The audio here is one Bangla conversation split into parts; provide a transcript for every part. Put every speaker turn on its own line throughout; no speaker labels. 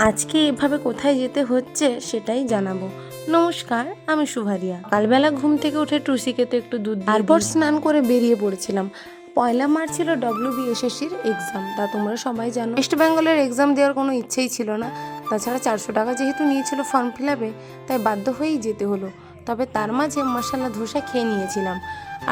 আজকে এভাবে কোথায় যেতে হচ্ছে সেটাই জানাবো। নমস্কার, আমি শুভারিয়া। কালবেলা ঘুম থেকে উঠে টুসিকে তো একটু দুধ তারপর স্নান করে বেরিয়ে পড়েছিলাম। 1 মার্চ ছিল WBSSCর এক্সাম, তা তোমরা সবাই জানো। ওয়েস্ট বেঙ্গলের এক্সাম দেওয়ার কোনো ইচ্ছেই ছিল না, তাছাড়া 400 টাকা যেহেতু নিয়েছিল ফর্ম ফিল আপে, তাই বাধ্য হয়েই যেতে হলো। তবে তার মাঝে মশালা ধোসা খেয়ে নিয়েছিলাম।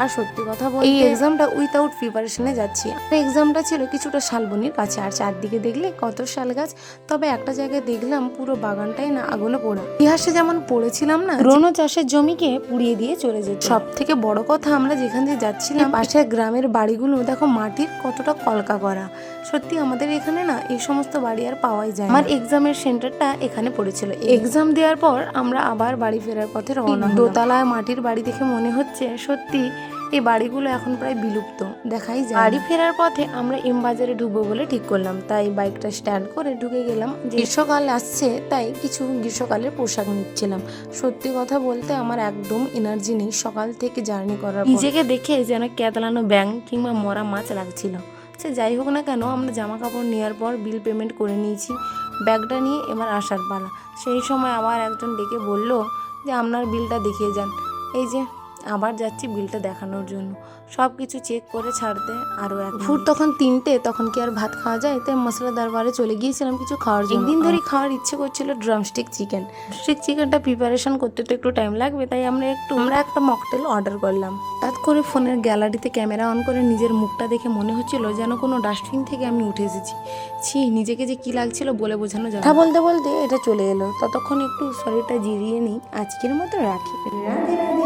আর সত্যি কথা বলতে এই এক্সামটা উইথাউট প্রিপারেশনে যাচ্ছি। এক্সামটা ছিল কিছুটা শালবনির কাছে, আর চারদিকে দেখলে কত শাল গাছ। তবে একটা জায়গায় দেখলাম পুরো বাগানটাই না আগুনে পোড়া। ইতিহাসে যেমন পড়েছিলাম না, রোনো চাষের জমিকে পুড়িয়ে দিয়ে চলে যেত। সব থেকে বড় কথা, আমরা যেখান দিয়ে যাচ্ছিলাম পাশের গ্রামের বাড়িগুলো দেখো মাটির কতটা কলকা করা। সত্যি আমাদের এখানে না এই সমস্ত বাড়ি আর পাওয়াই যায়। আমার এক্সামের সেন্টারটা এখানে পড়েছিল। এক্সাম দেওয়ার পর আমরা আবার বাড়ি ফেরার পথে রওনা। দোতলায় মাটির বাড়ি দেখে মনে হচ্ছে সত্যি এই বাড়িগুলো এখন প্রায় বিলুপ্ত, দেখাই যায়। বাড়ি ফেরার পথে আমরা এম বাজারে ঢুকবো বলে ঠিক করলাম, তাই বাইকটা স্ট্যান্ড করে ঢুকে গেলাম। গ্রীষ্মকাল আসছে তাই কিছু গ্রীষ্মকালের পোশাক নিচ্ছিলাম। সত্যি কথা বলতে আমার একদম এনার্জি নেই সকাল থেকে জার্নি করার পর। নিজেকে দেখে যেন ক্যাতলানো ব্যাঙ কিংবা মরা মাছ লাগছিল। সে যাই হোক না কেন, আমরা জামা কাপড় নেওয়ার পর বিল পেমেন্ট করে নিয়েছি। ব্যাগটা নিয়ে এবার আসার পালা। সেই সময় আবার একজন ডেকে বলল যে আপনার বিলটা দেখিয়ে যান। এই যে আবার যাচ্ছি বিলটা দেখানোর জন্য। সব কিছু চেক করে ছাড়তে আরও ফুট তখন 3টে, তখন কি আর ভাত খাওয়া যায়? তাই মশলা দরবারে চলে গিয়েছিলাম কিছু খাওয়ার জন্য। একদিন ধরে খাওয়ার ইচ্ছে করছিল ড্রামস্টিক চিকেনটা প্রিপারেশন করতে তো একটু টাইম লাগবে, তাই আমরা একটা মকটেল অর্ডার করলাম। হঠাৎ করে ফোনের গ্যালারিতে ক্যামেরা অন করে নিজের মুখটা দেখে মনে হচ্ছিল যেন কোনো ডাস্টবিন থেকে আমি উঠে এসেছি। নিজেকে যে কি লাগছিল বলে বোঝানো যায়। কথা বলতে বলতে এটা চলে এলো, ততক্ষণ একটু শরীরটা জিরিয়ে নিই। আজকের মতো রাখি। রাধে রাধে।